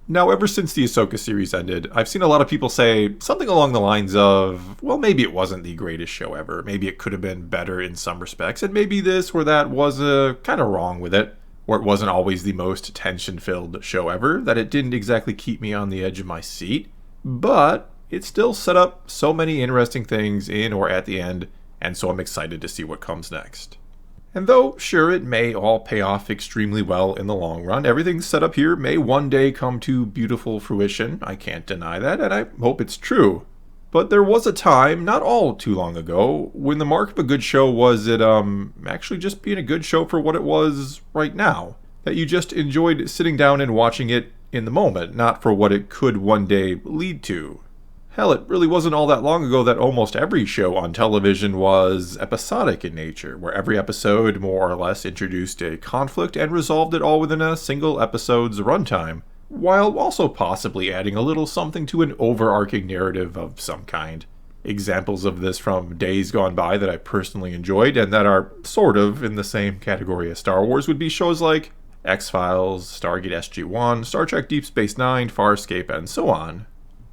Now, ever since the Ahsoka series ended, I've seen a lot of people say something along the lines of, well, maybe it wasn't the greatest show ever, maybe it could have been better in some respects, and maybe this or that was kind of wrong with it, or it wasn't always the most tension-filled show ever, that it didn't exactly keep me on the edge of my seat, but it still set up so many interesting things in or at the end, and so I'm excited to see what comes next. And though, sure, it may all pay off extremely well in the long run, everything set up here may one day come to beautiful fruition. I can't deny that, and I hope it's true. But there was a time, not all too long ago, when the mark of a good show was it, actually just being a good show for what it was right now. That you just enjoyed sitting down and watching it in the moment, not for what it could one day lead to. Hell, it really wasn't all that long ago that almost every show on television was episodic in nature, where every episode more or less introduced a conflict and resolved it all within a single episode's runtime, while also possibly adding a little something to an overarching narrative of some kind. Examples of this from days gone by that I personally enjoyed and that are sort of in the same category as Star Wars would be shows like X-Files, Stargate SG-1, Star Trek Deep Space Nine, Farscape, and so on.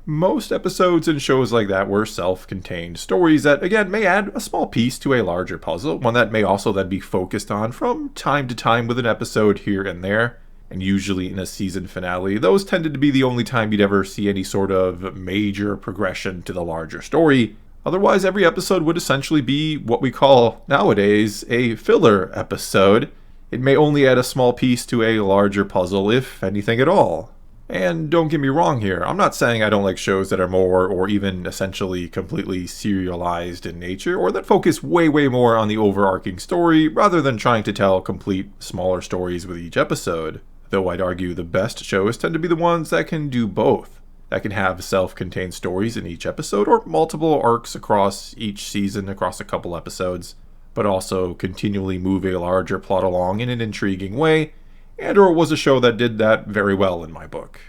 Most episodes and shows like that were self-contained stories that, again, may add a small piece to a larger puzzle, one that may also then be focused on from time to time with an episode here and there, and usually in a season finale. Those tended to be the only time you'd ever see any sort of major progression to the larger story. Otherwise, every episode would essentially be what we call nowadays a filler episode. It may only add a small piece to a larger puzzle, if anything at all. And don't get me wrong here, I'm not saying I don't like shows that are more or even essentially completely serialized in nature, or that focus way more on the overarching story rather than trying to tell complete smaller stories with each episode. Though I'd argue the best shows tend to be the ones that can do both. That can have self-contained stories in each episode or multiple arcs across each season across a couple episodes, but also continually move a larger plot along in an intriguing way, and or was a show that did that very well in my book.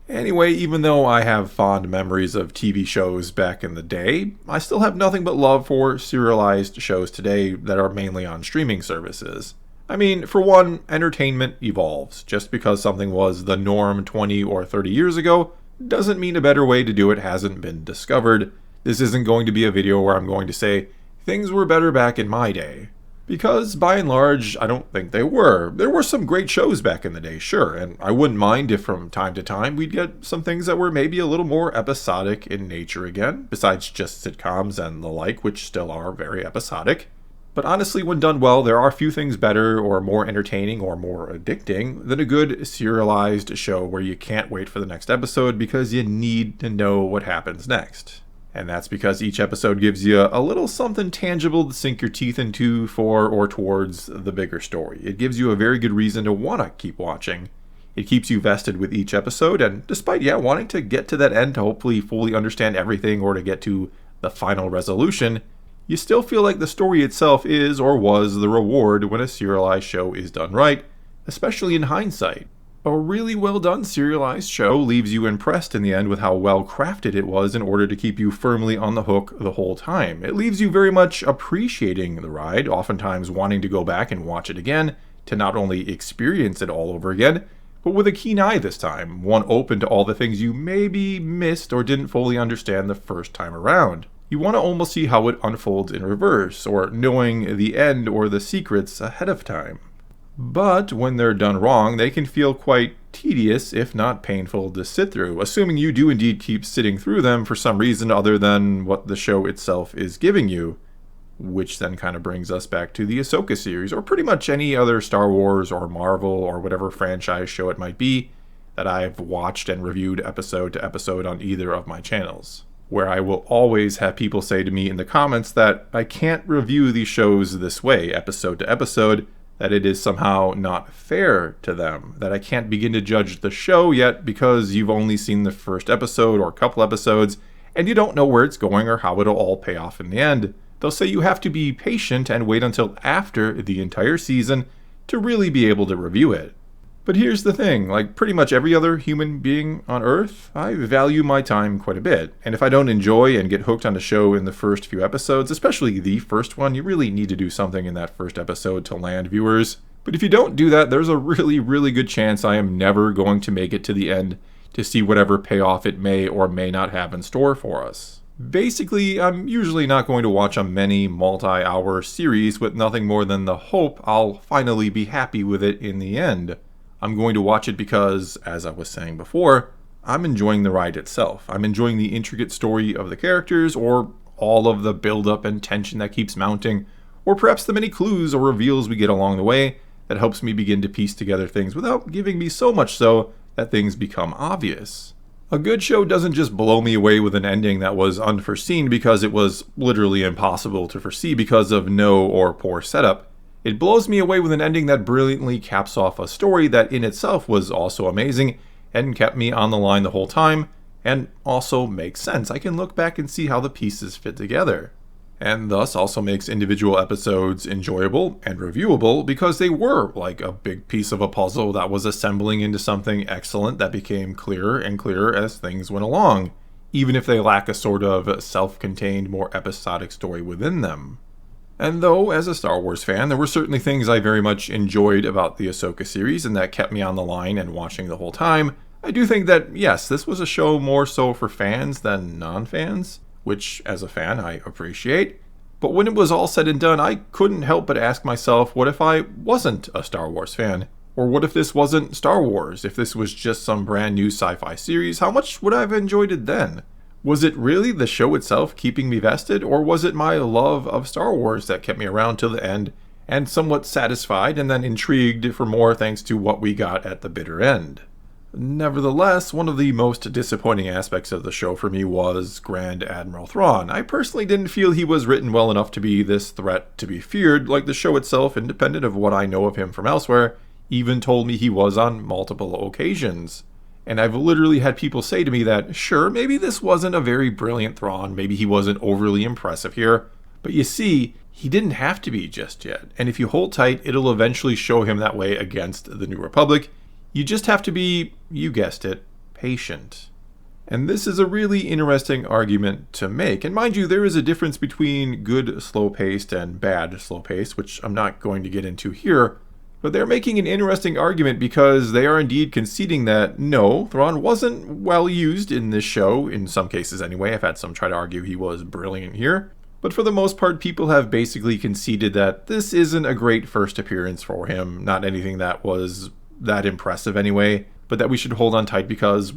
Anyway, even though I have fond memories of TV shows back in the day, I still have nothing but love for serialized shows today that are mainly on streaming services. I mean, for one, entertainment evolves. Just because something was the norm 20 or 30 years ago doesn't mean a better way to do it hasn't been discovered. This isn't going to be a video where I'm going to say, things were better back in my day. Because, by and large, I don't think they were. There were some great shows back in the day, sure, and I wouldn't mind if from time to time we'd get some things that were maybe a little more episodic in nature again, besides just sitcoms and the like, which still are very episodic. But honestly, when done well, there are few things better or more entertaining or more addicting than a good serialized show where you can't wait for the next episode because you need to know what happens next. And that's because each episode gives you a little something tangible to sink your teeth into for or towards the bigger story. It gives you a very good reason to want to keep watching. It keeps you vested with each episode, and despite wanting to get to that end to hopefully fully understand everything or to get to the final resolution, you still feel like the story itself is or was the reward when a serialized show is done right, especially in hindsight. A really well done serialized show leaves you impressed in the end with how well crafted it was in order to keep you firmly on the hook the whole time. It leaves you very much appreciating the ride, oftentimes wanting to go back and watch it again, to not only experience it all over again, but with a keen eye this time, one open to all the things you maybe missed or didn't fully understand the first time around. You want to almost see how it unfolds in reverse, or knowing the end or the secrets ahead of time. But when they're done wrong, they can feel quite tedious, if not painful, to sit through, assuming you do indeed keep sitting through them for some reason other than what the show itself is giving you. Which then kind of brings us back to the Ahsoka series, or pretty much any other Star Wars or Marvel or whatever franchise show it might be that I've watched and reviewed episode to episode on either of my channels. Where I will always have people say to me in the comments that I can't review these shows this way, episode to episode, that it is somehow not fair to them, that I can't begin to judge the show yet because you've only seen the first episode or a couple episodes, and you don't know where it's going or how it'll all pay off in the end. They'll say you have to be patient and wait until after the entire season to really be able to review it. But here's the thing, like pretty much every other human being on Earth, I value my time quite a bit. And if I don't enjoy and get hooked on a show in the first few episodes, especially the first one, you really need to do something in that first episode to land viewers. But if you don't do that, there's a really good chance I am never going to make it to the end to see whatever payoff it may or may not have in store for us. Basically, I'm usually not going to watch a many multi-hour series with nothing more than the hope I'll finally be happy with it in the end. I'm going to watch it because, as I was saying before, I'm enjoying the ride itself. I'm enjoying the intricate story of the characters, or all of the build-up and tension that keeps mounting, or perhaps the many clues or reveals we get along the way that helps me begin to piece together things without giving me so much so that things become obvious. A good show doesn't just blow me away with an ending that was unforeseen because it was literally impossible to foresee because of no or poor setup. It blows me away with an ending that brilliantly caps off a story that in itself was also amazing and kept me on the line the whole time, and also makes sense. I can look back and see how the pieces fit together. And thus also makes individual episodes enjoyable and reviewable because they were like a big piece of a puzzle that was assembling into something excellent that became clearer and clearer as things went along, even if they lack a sort of self-contained, more episodic story within them. And though, as a Star Wars fan, there were certainly things I very much enjoyed about the Ahsoka series and that kept me on the line and watching the whole time, I do think that, yes, this was a show more so for fans than non-fans, which, as a fan, I appreciate. But when it was all said and done, I couldn't help but ask myself, what if I wasn't a Star Wars fan? Or what if this wasn't Star Wars? If this was just some brand new sci-fi series, how much would I have enjoyed it then? Was it really the show itself keeping me vested, or was it my love of Star Wars that kept me around till the end, and somewhat satisfied and then intrigued for more thanks to what we got at the bitter end? Nevertheless, one of the most disappointing aspects of the show for me was Grand Admiral Thrawn. I personally didn't feel he was written well enough to be this threat to be feared, like the show itself, independent of what I know of him from elsewhere, even told me he was on multiple occasions. And I've literally had people say to me that, sure, maybe this wasn't a very brilliant Thrawn, maybe he wasn't overly impressive here, but you see, he didn't have to be just yet, and if you hold tight, it'll eventually show him that way against the New Republic. You just have to be, you guessed it, patient. And this is a really interesting argument to make. And mind you, there is a difference between good slow-paced and bad slow-paced, which I'm not going to get into here. But they're making an interesting argument because they are indeed conceding that, no, Thrawn wasn't well used in this show, in some cases anyway. I've had some try to argue he was brilliant here. But for the most part, people have basically conceded that this isn't a great first appearance for him, not anything that was that impressive anyway, but that we should hold on tight because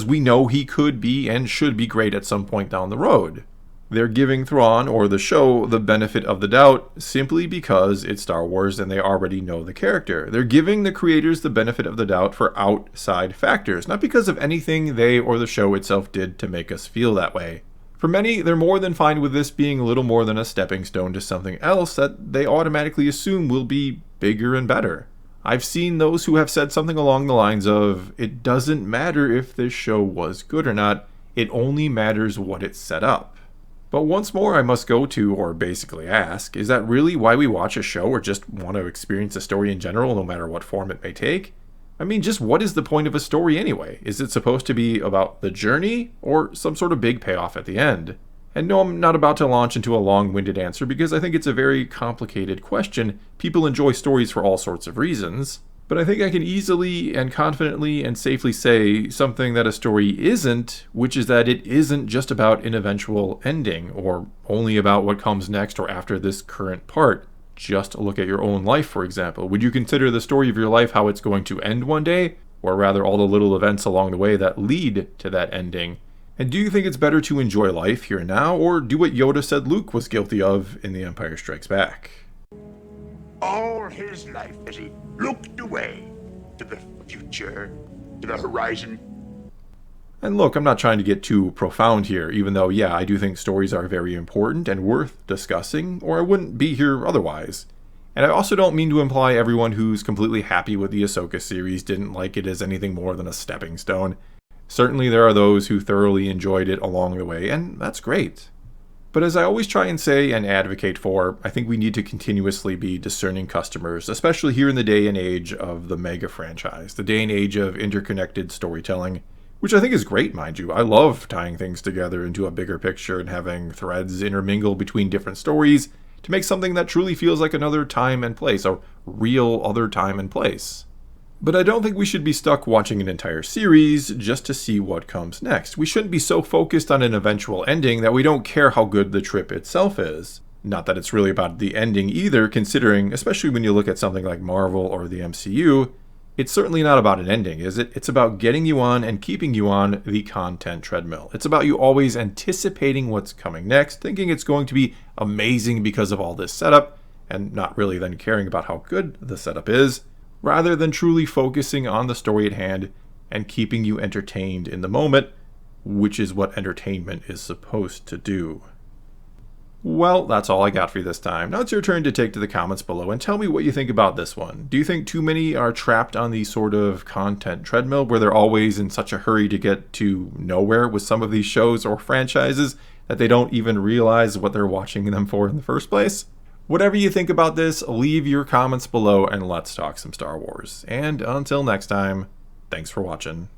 we know he could be and should be great at some point down the road. They're giving Thrawn, or the show, the benefit of the doubt simply because it's Star Wars and they already know the character. They're giving the creators the benefit of the doubt for outside factors, not because of anything they or the show itself did to make us feel that way. For many, they're more than fine with this being little more than a stepping stone to something else that they automatically assume will be bigger and better. I've seen those who have said something along the lines of, it doesn't matter if this show was good or not, it only matters what it set up. But once more I must go to, or basically ask, is that really why we watch a show or just want to experience a story in general, no matter what form it may take? I mean, just what is the point of a story anyway? Is it supposed to be about the journey, or some sort of big payoff at the end? And no, I'm not about to launch into a long-winded answer because I think it's a very complicated question. People enjoy stories for all sorts of reasons. But I think I can easily and confidently and safely say something that a story isn't, which is that it isn't just about an eventual ending, or only about what comes next or after this current part. Just look at your own life, for example. Would you consider the story of your life how it's going to end one day, or rather all the little events along the way that lead to that ending? And do you think it's better to enjoy life here and now, or do what Yoda said Luke was guilty of in The Empire Strikes Back? All his life as he looked away to the future, to the horizon. And look, I'm not trying to get too profound here, even though, yeah, I do think stories are very important and worth discussing, or I wouldn't be here otherwise. And I also don't mean to imply everyone who's completely happy with the Ahsoka series didn't like it as anything more than a stepping stone. Certainly there are those who thoroughly enjoyed it along the way, and that's great. But as I always try and say and advocate for, I think we need to continuously be discerning customers, especially here in the day and age of the mega franchise, the day and age of interconnected storytelling, which I think is great, mind you. I love tying things together into a bigger picture and having threads intermingle between different stories to make something that truly feels like another time and place, a real other time and place. But I don't think we should be stuck watching an entire series just to see what comes next. We shouldn't be so focused on an eventual ending that we don't care how good the trip itself is. Not that it's really about the ending either, considering, especially when you look at something like Marvel or the MCU, it's certainly not about an ending, is it? It's about getting you on and keeping you on the content treadmill. It's about you always anticipating what's coming next, thinking it's going to be amazing because of all this setup, and not really then caring about how good the setup is, rather than truly focusing on the story at hand and keeping you entertained in the moment, which is what entertainment is supposed to do. Well, that's all I got for you this time. Now it's your turn to take to the comments below and tell me what you think about this one. Do you think too many are trapped on the sort of content treadmill where they're always in such a hurry to get to nowhere with some of these shows or franchises that they don't even realize what they're watching them for in the first place? Whatever you think about this, leave your comments below and let's talk some Star Wars. And until next time, thanks for watching.